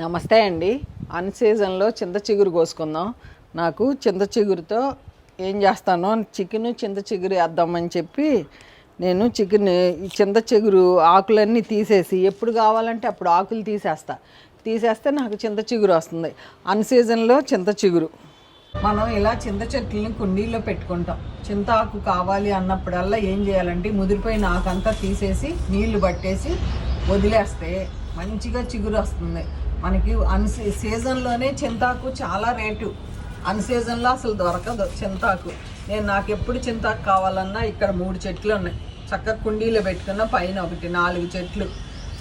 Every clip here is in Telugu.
నమస్తే అండి. అన్ సీజన్లో చింత చిగురు కోసుకుందాం. నాకు చింత చిగురుతో ఏం చేస్తానో చికెను చింత చిగురు వేద్దామని చెప్పి నేను ఈ చింత చిగురు ఆకులన్నీ తీసేసి ఎప్పుడు కావాలంటే అప్పుడు ఆకులు తీసేస్తే నాకు చింత చిగురు వస్తుంది. అన్ సీజన్లో చింత చిగురు మనం ఇలా చింత చెట్లని కుండీల్లో పెట్టుకుంటాం. చింత ఆకు కావాలి అన్నప్పుడల్లా ఏం చేయాలంటే ముదిరిపోయిన ఆకంతా తీసేసి నీళ్లు పట్టేసి వదిలేస్తే మంచిగా చిగురు వస్తుంది. మనకి సీజన్లోనే చింతాకు చాలా రేటు. అన్ సీజన్లో అసలు దొరకదు చింతాకు. నాకు ఎప్పుడు చింతాకు కావాలన్నా ఇక్కడ 3 చెట్లు ఉన్నాయి. చక్కగా కుండీలో పెట్టుకున్న పైన 4 చెట్లు.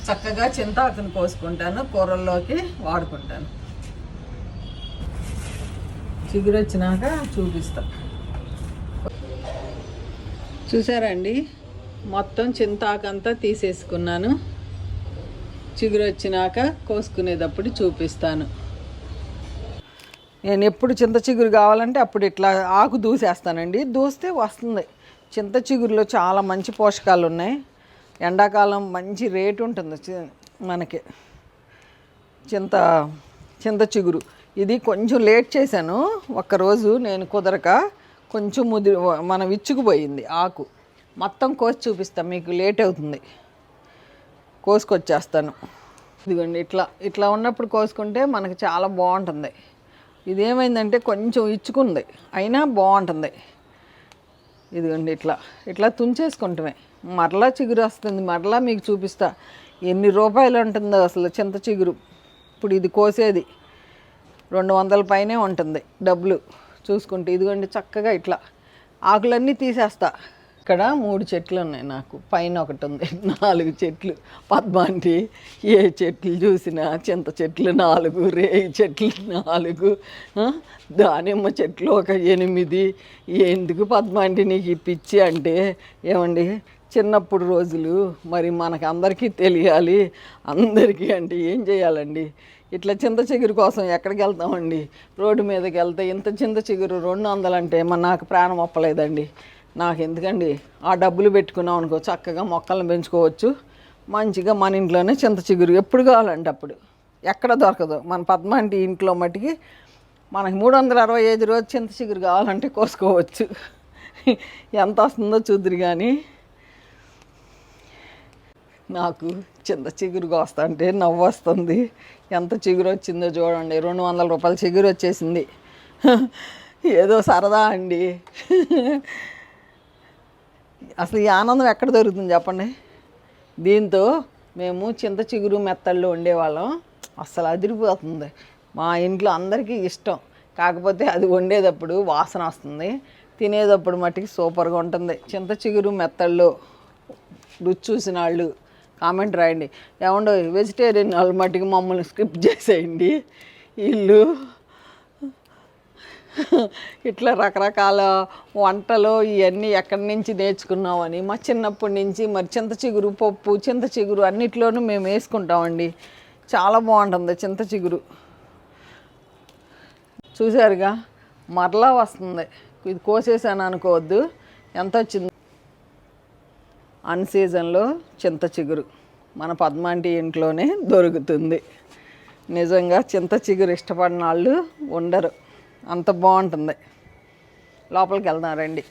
చక్కగా చింతాకుని కోసుకుంటాను, కూరల్లోకి వాడుకుంటాను. చిగురు వచ్చినాక చూపిస్తా. చూసారండి, మొత్తం చింతాకంతా తీసేసుకున్నాను. చిగురు వచ్చినాక కోసుకునేటప్పుడు చూపిస్తాను. నేను ఎప్పుడు చింత చిగురు కావాలంటే అప్పుడు ఇట్లా ఆకు దూసేస్తానండి. దూస్తే వస్తుంది. చింత చిగురులో చాలా మంచి పోషకాలు ఉన్నాయి. ఎండాకాలం మంచి రేటు ఉంటుంది మనకి చింత చిగురు. ఇది కొంచెం లేట్ చేశాను. ఒక్కరోజు నేను కుదరక కొంచెం మనం ఇచ్చుకుపోయింది ఆకు. మొత్తం కోసి చూపిస్తాను, మీకు లేట్ అవుతుంది. కోసుకొచ్చేస్తాను. ఇదిగోండి, ఇట్లా ఉన్నప్పుడు కోసుకుంటే మనకు చాలా బాగుంటుంది. ఇదేమైందంటే కొంచెం ఇచ్చుకుంది, అయినా బాగుంటుంది. ఇదిగోండి, ఇట్లా తుంచేసుకుంటామే. మరలా చిగురు వస్తుంది. మరలా మీకు చూపిస్తా ఎన్ని రూపాయలు ఉంటుందో అసలు చింత చిగురు. ఇప్పుడు ఇది కోసేది 200 పైనే ఉంటుంది డబ్బులు చూసుకుంటే. ఇదిగోండి, చక్కగా ఇట్లా ఆకులన్నీ తీసేస్తా. ఇక్కడ 3 చెట్లు ఉన్నాయి. నాకు పైన ఒకటి ఉంది. 4 చెట్లు. పద్మాంటి ఏ చెట్లు చూసినా చింత చెట్లు 4, రేయి చెట్లు 4, దానిమ్మ చెట్లు ఒక 8. ఎందుకు పద్మాంటి నీకు ఈ పిచ్చి అంటే, ఏమండి చిన్నప్పుడు రోజులు మరి మనకు అందరికీ తెలియాలి. అందరికీ అంటే ఏం చేయాలండి, ఇట్లా చింత చిగురు కోసం ఎక్కడికి వెళ్తామండి? రోడ్డు మీదకి వెళ్తే ఇంత చింత చిగురు 200 అంటే నాకు ప్రాణం ఒప్పలేదండి. నాకు ఎందుకండి, ఆ డబ్బులు పెట్టుకున్నాం అనుకో చక్కగా మొక్కలను పెంచుకోవచ్చు. మంచిగా మన ఇంట్లోనే చింత చిగురు ఎప్పుడు కావాలంటే అప్పుడు. ఎక్కడ దొరకదు. మన పద్మాంటి ఇంట్లో మట్టికి మనకి 365 రోజు చింత చిగురు కావాలంటే కోసుకోవచ్చు. ఎంత వస్తుందో చూద్దరు. కానీ నాకు చింత చిగురు కోస్తా అంటే నవ్వు వస్తుంది. ఎంత చిగురు వచ్చిందో చూడండి. 200 రూపాయల చిగురు వచ్చేసింది. ఏదో సరదా అండి. అసలు ఈ ఆనందం ఎక్కడ దొరుకుతుంది చెప్పండి? దీంతో మేము చింత చిగురు మెత్తళ్ళు వండేవాళ్ళం. అస్సలు అదిరిపోతుంది. మా ఇంట్లో అందరికీ ఇష్టం. కాకపోతే అది వండేటప్పుడు వాసన వస్తుంది, తినేటప్పుడు మట్టికి సూపర్గా ఉంటుంది. చింత చిగురు మెత్తళ్ళు రుచి చూసిన వాళ్ళు కామెంట్ రాయండి. ఏమండో వెజిటేరియన్ వాళ్ళు మట్టికి మమ్మల్ని స్కిప్ చేసేయండి. వీళ్ళు ఇట్లా రకరకాల వంటలు ఇవన్నీ ఎక్కడి నుంచి నేర్చుకున్నామని మా చిన్నప్పటి నుంచి మరి చింత చిగురు పప్పు, చింత చిగురు అన్నిట్లోనూ మేము వేసుకుంటామండి. చాలా బాగుంటుంది చింత చిగురు. చూసారుగా, మరలా వస్తుంది. ఇది కోసేసాను అనుకోవద్దు. ఎంత వచ్చింది? అన్ సీజన్లో చింత చిగురు మన పద్మాంటి ఇంట్లోనే దొరుకుతుంది. నిజంగా చింత చిగురు ఇష్టపడిన వాళ్ళు ఉండరు. అంత బాగుంటుంది. లోపలికి వెళ్దాం రండి.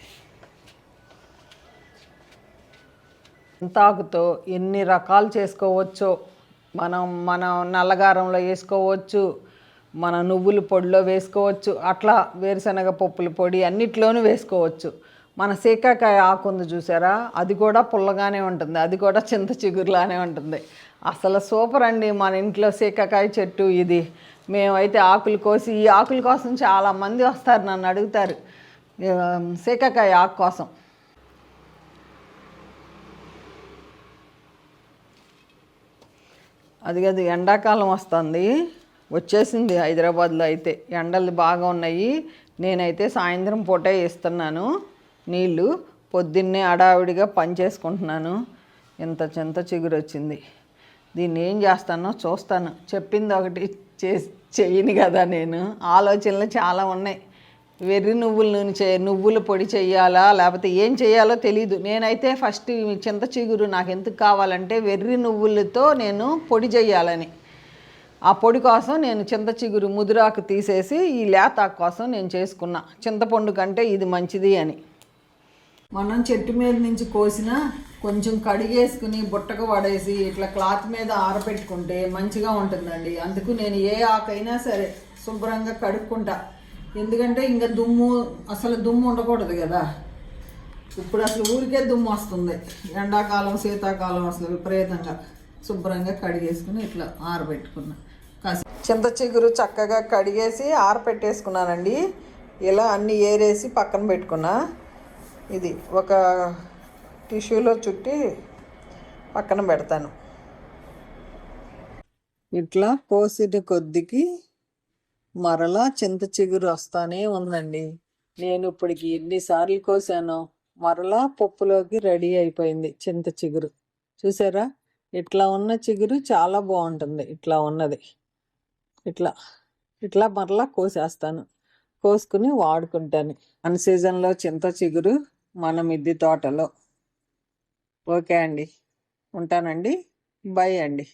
చింతాకుతో ఎన్ని రకాలు చేసుకోవచ్చో. మన నల్లగారంలో వేసుకోవచ్చు, మన నువ్వుల పొడిలో వేసుకోవచ్చు, అట్లా వేరుశనగ పప్పుల పొడి అన్నిట్లోనూ వేసుకోవచ్చు. మన సీకాకాయ ఆకు ఉంది చూసారా, అది కూడా పుల్లగానే ఉంటుంది. అది కూడా చింత చిగురులానే ఉంటుంది. అసలు సూపర్ అండి. మన ఇంట్లో సీకాకాయ చెట్టు ఇది. మేమైతే ఆకులు కోసి, ఈ ఆకుల కోసం చాలామంది వస్తారు, నన్ను అడుగుతారు సీకాకాయ ఆకు కోసం. అది ఎండాకాలం వస్తుంది, వచ్చేసింది. హైదరాబాద్లో అయితే ఎండలు బాగా ఉన్నాయి. నేనైతే సాయంత్రం పూటే ఇస్తున్నాను నీళ్ళు. పొద్దున్నే అడావిడిగా పని చేసుకుంటున్నాను. ఇంత చింత చిగురు వచ్చింది. దీన్ని ఏం చేస్తానో చూస్తాను. చెప్పింది ఒకటి చెయ్యను కదా నేను. ఆలోచనలు చాలా ఉన్నాయి. వెర్రి నువ్వుల నూనె నువ్వుల పొడి చెయ్యాలా లేకపోతే ఏం చేయాలో తెలీదు. నేనైతే ఫస్ట్ చింత చిగురు నాకు ఎందుకు కావాలంటే వెర్రి నువ్వులతో నేను పొడి చేయాలని. ఆ పొడి కోసం నేను చింత చిగురు ముదురాకు తీసేసి ఈ లేతాకు కోసం నేను చేసుకున్నా. చింతపండు కంటే ఇది మంచిది అని. మనం చెట్టు మీద నుంచి కోసిన కొంచెం కడిగేసుకుని బుట్టకు పడేసి ఇట్లా క్లాత్ మీద ఆరబెట్టుకుంటే మంచిగా ఉంటుందండి. అందుకు నేను ఏ ఆకైనా సరే శుభ్రంగా కడుక్కుంటా. ఎందుకంటే ఇంకా అసలు దుమ్ము ఉండకూడదు కదా. ఇప్పుడు అసలు ఊరికే దుమ్ము వస్తుంది. ఎండాకాలం శీతాకాలం అసలు విపరీతంగా. శుభ్రంగా కడిగేసుకుని ఇట్లా ఆరబెట్టుకున్నా. చింత చిగురు చక్కగా కడిగేసి ఆరబెట్టేసుకున్నానండి. ఇలా అన్నీ ఏరేసి పక్కన పెట్టుకున్నా. ఇది ఒక టిష్యూలో చుట్టి పక్కన పెడతాను. ఇట్లా కోసిన కొద్దికి మరలా చింత చిగురు వస్తానే ఉందండి. నేను ఇప్పటికి ఎన్నిసార్లు కోసానో మరలా పప్పులోకి రెడీ అయిపోయింది చింత చిగురు. చూసారా, ఇట్లా ఉన్న చిగురు చాలా బాగుంటుంది. ఇట్లా ఉన్నది ఇట్లా ఇట్లా మరలా కోసేస్తాను. కోసుకుని వాడుకుంటాను. అన్ సీజన్లో చింత చిగురు మన మిద్దె తోటలో. ఓకే అండి, ఉంటానండి. బై అండి.